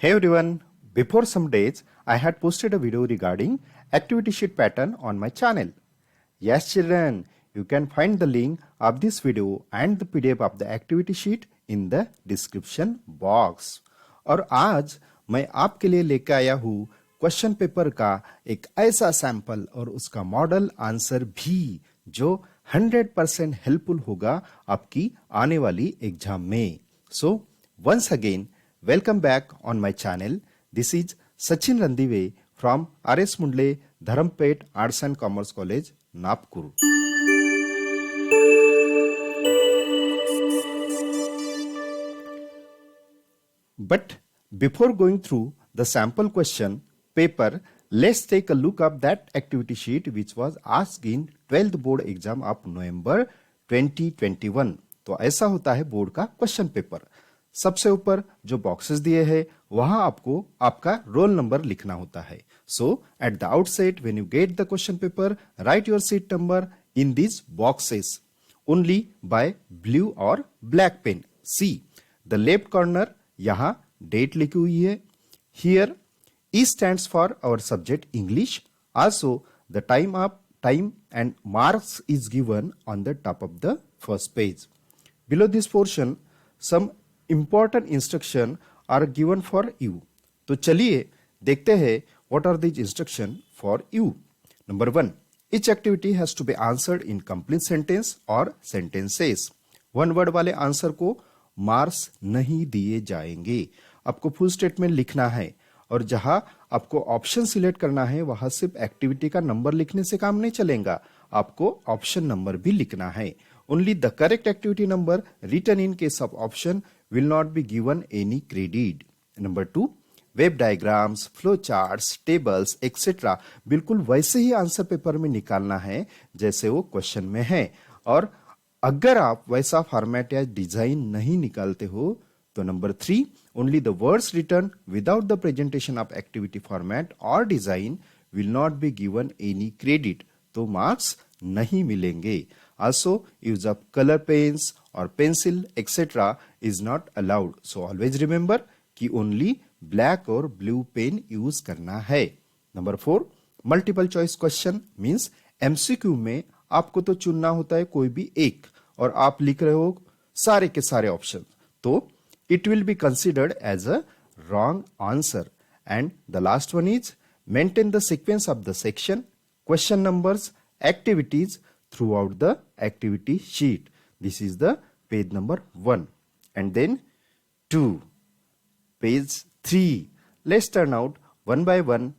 Hey everyone, before some days I had posted a video regarding activity sheet pattern on my channel. Yes children, you can find the link of this video and the PDF of the activity sheet in the description box. और आज मैं आपके लिए लेकर आया हूँ question paper का एक ऐसा सैंपल और उसका मॉडल आंसर भी जो 100% हेल्पफुल होगा आपकी आने वाली एग्जाम में. So once again, welcome back on my channel. This is Sachin Randive from R.S. Mundle, Dharampet Arts and Commerce College, Nagpur. But before going through the sample question paper, let's take a look at that activity sheet which was asked in 12th board exam of November 2021. तो ऐसा होता है board का question paper. सबसे ऊपर जो boxes दिए हैं वहां आपको आपका रोल नंबर लिखना होता है. So at the outset when you get the question paper, write your seat number in this boxes only by blue और black pen. See the left corner यहां डेट लिखी हुई है. Here E stands for our subject English. Also, the time and marks is given on the top of the first page. Below this portion, some important instruction are given for you. तो चलिए देखते हैं what are these instruction for you. Number 1, each activity has to be answered in complete sentence or sentences. One word वाले answer को marks नहीं दिए जाएंगे. आपको फुल स्टेटमेंट लिखना है और जहां आपको ऑप्शन सिलेक्ट करना है वहां सिर्फ एक्टिविटी का नंबर लिखने से काम नहीं चलेगा, आपको ऑप्शन नंबर भी लिखना है. Only the correct activity number written in case of option will not be given any credit. Number 2, web diagrams, flow charts, tables etcetera बिल्कुल वैसे ही आंसर पेपर में निकालना है जैसे वो क्वेश्चन में है. और अगर आप वैसा फॉर्मेट या डिजाइन नहीं निकालते हो तो number 3, only the words written without the presentation of activity format or design will not be given any credit. तो मार्क्स नहीं मिलेंगे. Also, use of color pens or pencil etc. is not allowed. So always remember कि only black और blue pen use करना है. Number 4, multiple choice question means MCQ में आपको तो चुनना होता है कोई भी एक और आप लिख रहे हो सारे के सारे ऑप्शन, तो it will be considered as a wrong answer. And the last one is maintain the sequence of the section, question numbers, activities throughout the activity sheet. This is the page number 1. And then 2, page 3. Let's turn out one by one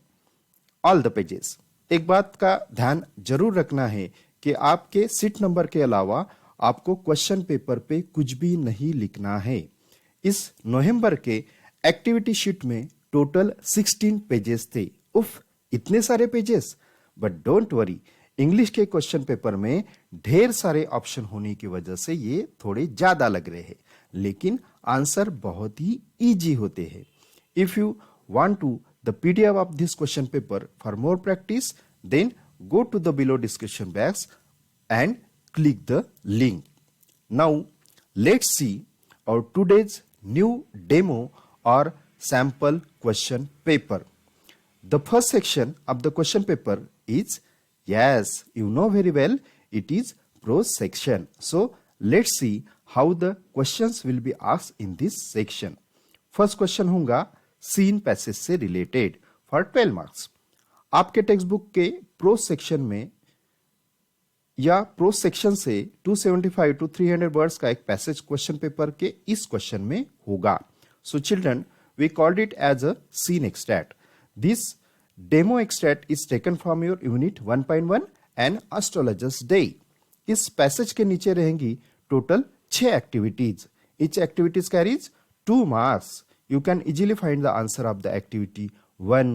all the pages. एक बात का ध्यान जरूर रखना है कि आपके seat number के अलावा आपको क्वेश्चन पेपर पे कुछ भी नहीं लिखना है. इस नवंबर के एक्टिविटी शीट में टोटल 16 पेजेस थे. उफ, इतने सारे pages. But don't worry, English के क्वेश्चन पेपर में ढेर सारे ऑप्शन होने की वजह से ये थोड़े ज्यादा लग रहे हैं, लेकिन आंसर बहुत ही इजी होते हैं. If you want to the PDF of this question paper for more practice, then go to the below description box and click the link. Now let's see our today's new demo or sample question paper. The first section of the question paper is, yes, you know very well, it is prose section. So let's see how the questions will be asked in this section. First question होगा scene passage से related for 12 marks. आपके text book के prose section में या pros section से 275 to 300 words का एक passage question paper के इस क्वेश्चन में होगा. So children, we called it as a scene extract. This demo extract is taken from your unit 1.1 and astrologer's day. इस पैसेज के नीचे रहेंगी total 6 activities. Each activities carries 2 marks. You can easily find the answer of the activity 1,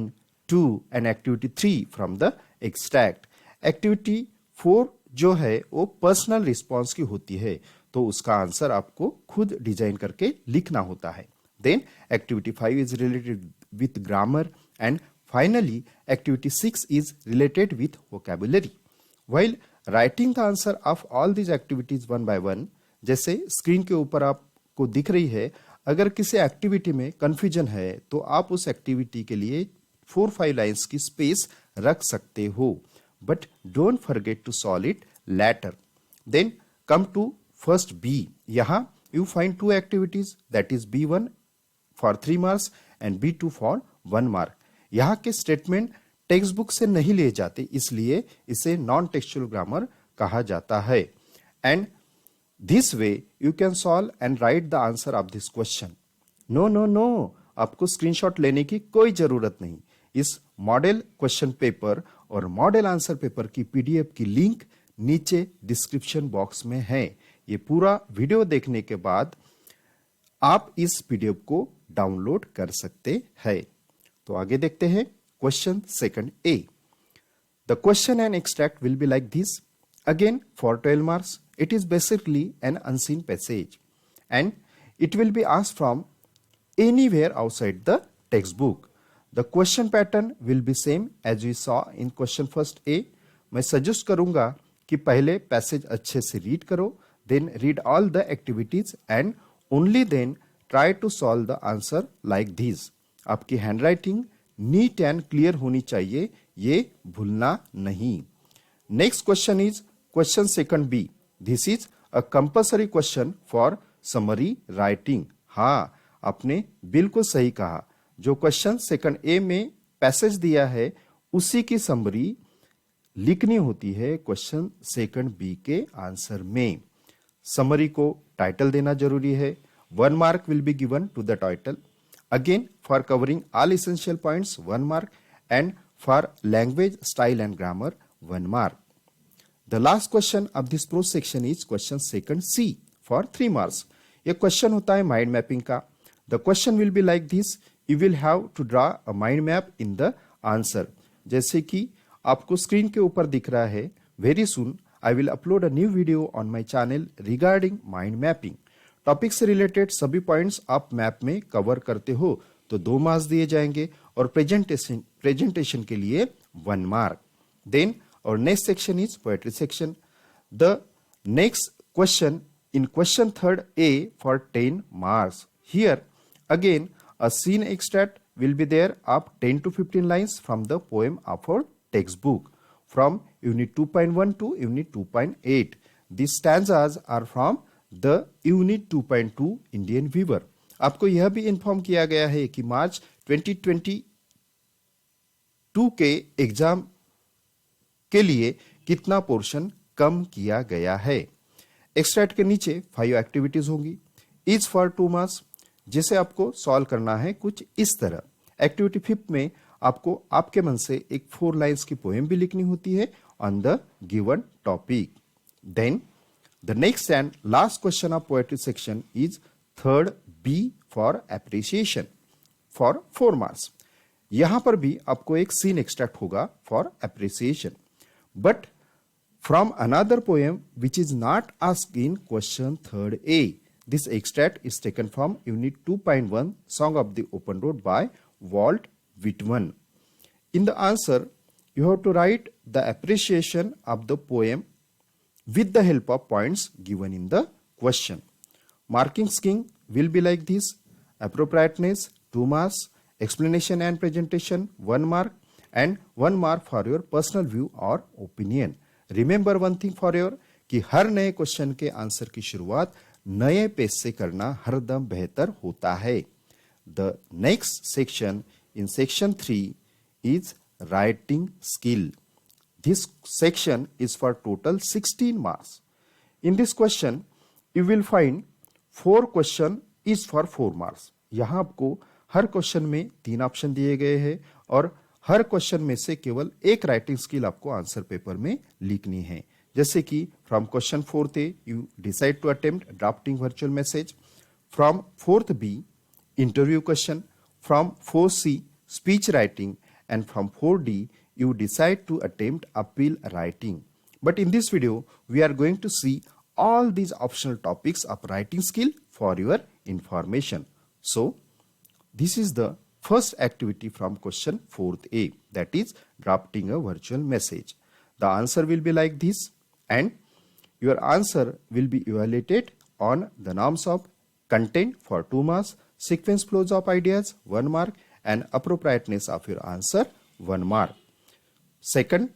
2 and activity 3 from the extract. Activity 4 जो है वो personal response की होती है, तो उसका आंसर आपको खुद डिजाइन करके लिखना होता है. Then activity 5 is related with grammar and finally activity 6 is related with vocabulary. While writing the answer of all these activities one by one, जैसे स्क्रीन के ऊपर आपको दिख रही है, अगर किसी एक्टिविटी में कंफ्यूजन है तो आप उस एक्टिविटी के लिए 4-5 लाइन्स की स्पेस रख सकते हो, but don't forget to solve it later. Then come to first B. यहाँ you find two activities, that is B1 for 3 marks and B2 for 1 mark. यहाँ के स्टेटमेंट टेक्स्ट बुक से नहीं लिए जाते, इसलिए इसे नॉन टेक्सचुअल ग्रामर कहा जाता है. And this way you can solve and write the answer of this question. No, आपको स्क्रीनशॉट लेने की कोई जरूरत नहीं. इस मॉडल क्वेश्चन पेपर और मॉडल आंसर पेपर की पीडीएफ की लिंक नीचे डिस्क्रिप्शन बॉक्स में है. ये पूरा वीडियो देखने के बाद आप इस पीडीएफ को डाउनलोड कर सकते हैं. तो आगे देखते हैं question second A. The question and extract will be like this. Again for 12 marks. It is basically an unseen passage and it will be asked from anywhere outside the textbook. The question pattern will be same as we saw in question first A. मैं suggest करूंगा कि पहले passage अच्छे से read करो, then read all the activities and only then try to solve the answer like this. आपकी handwriting neat and clear होनी चाहिए, ये भूलना नहीं. Next question is question second B. This is a compulsory question for summary writing. हाँ, आपने बिल्कुल सही कहा. जो क्वेश्चन सेकंड ए में पैसेज दिया है उसी की समरी लिखनी होती है क्वेश्चन सेकंड बी के आंसर में. समरी को टाइटल देना जरूरी है. 1 mark will be given to the title. Again, for covering all essential points, 1 mark, and for language, style and grammar, 1 mark. The last question of this prose section is question second C for 3 marks. ये question होता है mind mapping का. The question will be like this. You will have to draw a mind map in the answer. जैसे कि आपको screen के ऊपर दिख रहा है. Very soon I will upload a new video on my channel regarding mind mapping. Topic से related सभी पॉइंट्स आप मैप में कवर करते हो तो 2 मार्क्स दिए जाएंगे और प्रेजेंटेशन के लिए 1 मार्क. देन और next section is poetry section. The next question in question third A for 10 marks. Here again a scene extract will be there of 10 to 15 lines from the poem of our text book from unit 2.1 to unit 2.8. These stanzas are from the unit 2.2 Indian Weaver. आपको यह भी inform किया गया है कि मार्च 2022 के exam के लिए कितना पोर्शन कम किया गया है. एक्सट्रैक्ट के नीचे 5 एक्टिविटीज होंगी, ईच फॉर 2 मार्क्स, जिसे आपको सॉल्व करना है कुछ इस तरह. एक्टिविटी 5 में आपको आपके मन से एक 4 लाइन्स की पोएम भी लिखनी होती है on the given topic. Then the next and last question of poetry section is third B for appreciation for 4 marks. यहां पर भी आपको एक सीन एक्सट्रैक्ट होगा for appreciation, but from another poem which is not asked in question third A. This extract is taken from unit 2.1 song of the open road by Walt Whitman. In the answer, you have to write the appreciation of the poem with the help of points given in the question. Marking scheme will be like this. Appropriateness 2 marks, explanation and presentation 1 mark, and 1 mark for your personal view or opinion. Remember one thing for your कि हर नए question के answer की शुरुआत नए page से करना हरदम बेहतर होता है. The next section in section 3 is writing skill. This section is for total 16 marks. In this question, you will find 4 question is for 4 marks. यहाँ आपको हर क्वेश्चन में 3 ऑप्शन दिए गए हैं और हर क्वेश्चन में से केवल एक राइटिंग स्किल आपको आंसर पेपर में लिखनी है. जैसे कि from question 4th A, you decide to attempt drafting virtual message. From 4th B, interview question. From 4C, speech writing, and from 4D, you decide to attempt appeal writing. But in this video, we are going to see all these optional topics of writing skill for your information. So, this is the first activity from question 4th A, that is drafting a virtual message. The answer will be like this, and your answer will be evaluated on the norms of content for 2 marks, sequence flows of ideas 1 mark, and appropriateness of your answer 1 mark. Second,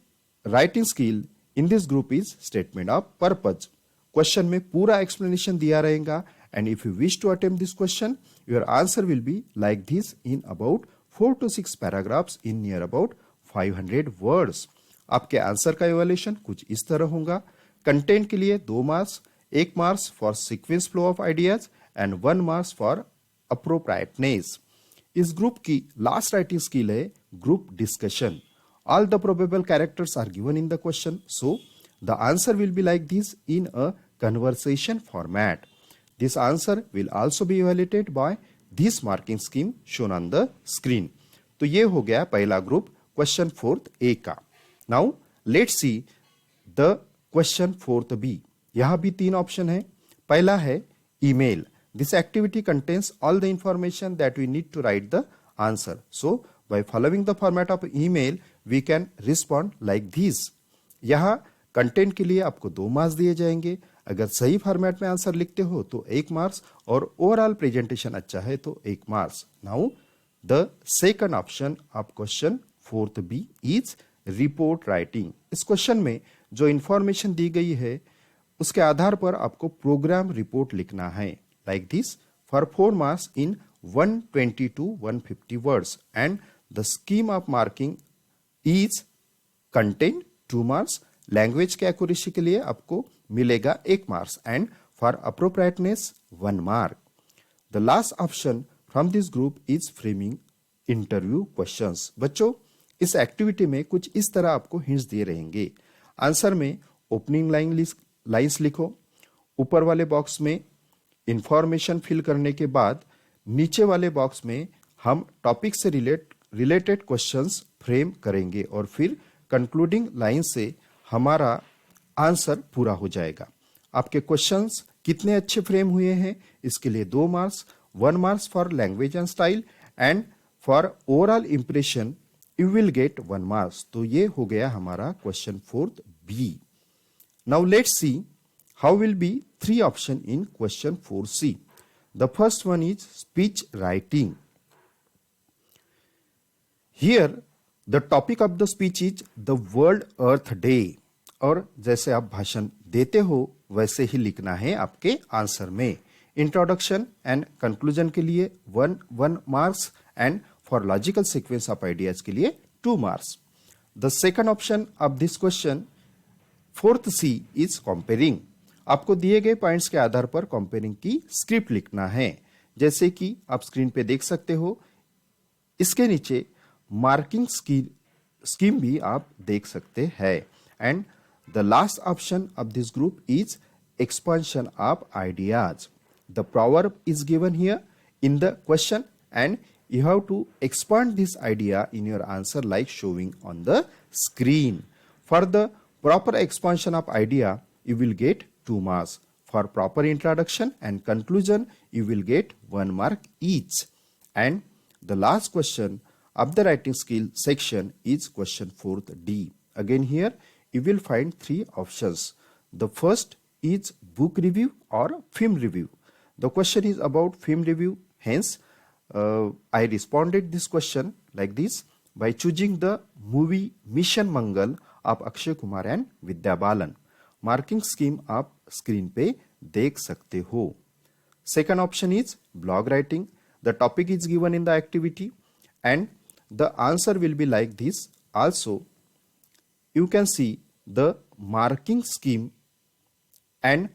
writing skill in this group is statement of purpose. Question में पूरा explanation दिया रहेगा, and if you wish to attempt this question, your answer will be like this in about 4 to 6 paragraphs in near about 500 words. आपके answer का evaluation कुछ इस तरह होगा. कंटेंट के लिए 2 marks, 1 marks for sequence flow of ideas and 1 marks for appropriateness. इस group की लास्ट राइटिंग स्किल है group discussion. All the probable characters are given in the question, so the answer will be like this in a conversation format. This answer will also be evaluated by this marking scheme shown on the screen. तो ये हो गया पहला group question 4th A का. Now let's see the question 4th B. यहाँ भी 3 option है. पहला है email. This activity contains all the information that we need to write the answer. So by following the format of email, we can respond like this. यहाँ content के लिए आपको 2 marks दिए जाएंगे. अगर सही फॉर्मेट में आंसर लिखते हो तो 1 मार्क्स, और ओवरऑल प्रेजेंटेशन अच्छा है तो 1 marks. Now the second option of question 4th B is report writing. इस क्वेश्चन में जो इंफॉर्मेशन दी गई है उसके आधार पर आपको प्रोग्राम रिपोर्ट लिखना है like this for 4 marks in 120 to 150 words, and the scheme of marking is content 2 marks. Language के एक्यूरेसी के लिए आपको मिलेगा 1 marks, and for appropriateness 1 mark. The last option from this group is framing interview questions. बच्चों, इस activity में कुछ इस तरह आपको हिंट्स दिए रहेंगे. आंसर में ओपनिंग लाइंस लिखो. ऊपर वाले बॉक्स में इंफॉर्मेशन फिल करने के बाद नीचे वाले बॉक्स में हम टॉपिक से रिलेटेड क्वेश्चंस फ्रेम करेंगे, और फिर कंक्लूडिंग लाइन से हमारा आंसर पूरा हो जाएगा. आपके क्वेश्चंस कितने अच्छे फ्रेम हुए हैं इसके लिए 2 marks, 1 marks for language and style, and for overall impression you will get 1 marks. तो ये हो गया हमारा question 4th B. Now let's see how will be 3 option in question 4C. The first one is speech writing. Here the topic of the speech is the World Earth Day. और जैसे आप भाषण देते हो वैसे ही लिखना है आपके आंसर में. इंट्रोडक्शन एंड कंक्लूजन के लिए 1 marks, and for logical sequence of ideas के लिए 2 marks. The second option of this question 4th C is comparing. आपको दिए गए पॉइंट्स के आधार पर कंपेयरिंग की स्क्रिप्ट लिखना है. जैसे कि आप स्क्रीन पे देख सकते हो, इसके नीचे मार्किंग स्कीम भी आप देख सकते हैं. And the last option of this group is expansion of ideas. The proverb is given here in the question, and you have to expand this idea in your answer like showing on the screen. For the proper expansion of idea, you will get 2 marks. For proper introduction and conclusion, you will get 1 mark each. And the last question of the writing skill section is question 4th D. Again here, you will find 3 options. The first is book review or film review. The question is about film review. Hence, I responded this question like this by choosing the movie Mission Mangal of Akshay Kumar and Vidya Balan. Marking scheme आप screen पे देख सकते हो. Second option is blog writing. The topic is given in the activity, and the answer will be like this. Also you can see the marking scheme, and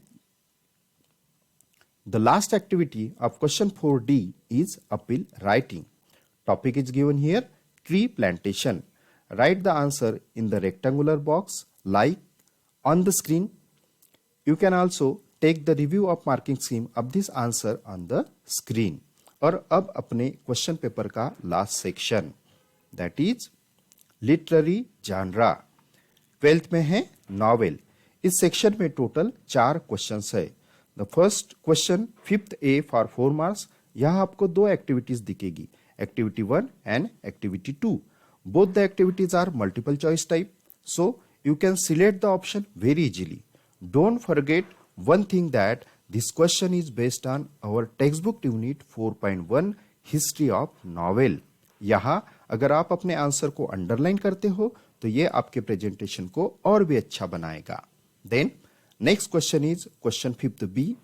the last activity of question 4D is appeal writing. Topic is given here tree plantation. Right the answer in the rectangular box like on the screen. You can also take the review of marking scheme of this answer on the screen. और अब अपने question paper का last section, that is literary genre. 12th में है novel. इस section में total 4 questions है. The first question 5th A for 4 marks. यहाँ आपको 2 एक्टिविटीज दिखेगी, activity 1 and activity 2. Both the activities are multiple choice type, so you can select the option very easily. Don't forget one thing, that This question is based on our textbook unit 4.1 history of novel. यहाँ अगर आप अपने answer को underline करते हो तो ये आपके प्रेजेंटेशन को और भी अच्छा बनाएगा। Then next question is question 5th B,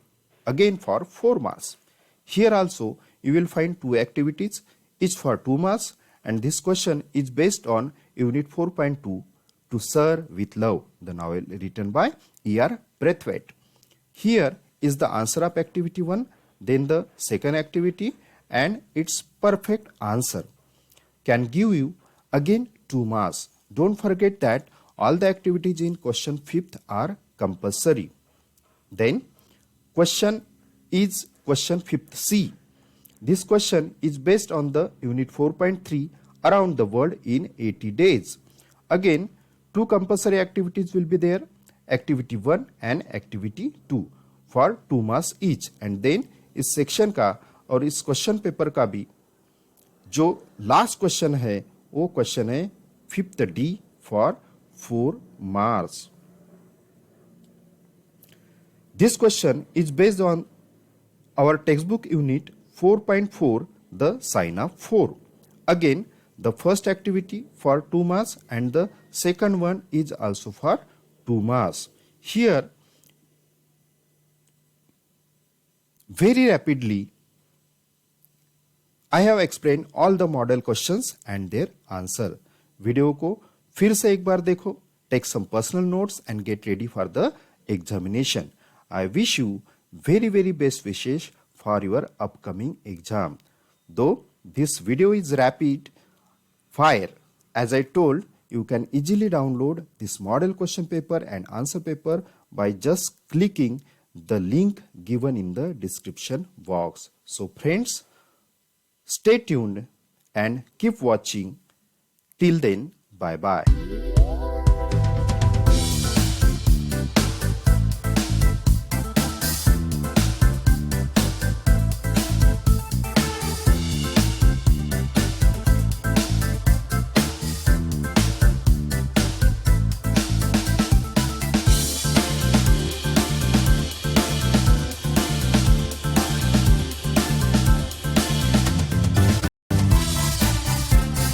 again for 4 marks. Here also you will find 2 activities, each for 2 marks, and this question is based on unit 4.2 To Sir with Love, the novel written by E.R. Braithwaite. Here is the answer of activity 1, then the second activity and its perfect answer can give you again 2 marks. Don't forget that all the activities in question 5th are compulsory. Then question is question 5th C. This question is based on the unit 4.3 around the world in 80 days. Again 2 compulsory activities will be there, activity 1 and activity 2 for 2 marks each. And then इस section का और इस question paper का भी जो last question है वो question है 5th D for 4 marks. This question is based on our textbook unit 4.4 the sign of 4. Again the first activity for 2 marks and the second one is also for 2 marks. Here very rapidly I have explained all the model questions and their answer. Video को फिर से एक बार देखो, take some personal notes and get ready for the examination. I wish you very best wishes for your upcoming exam. Though this video is rapid fire, as I told, you can easily download this model question paper and answer paper by just clicking the link given in the description box. So friends, stay tuned and keep watching. Till then, bye bye.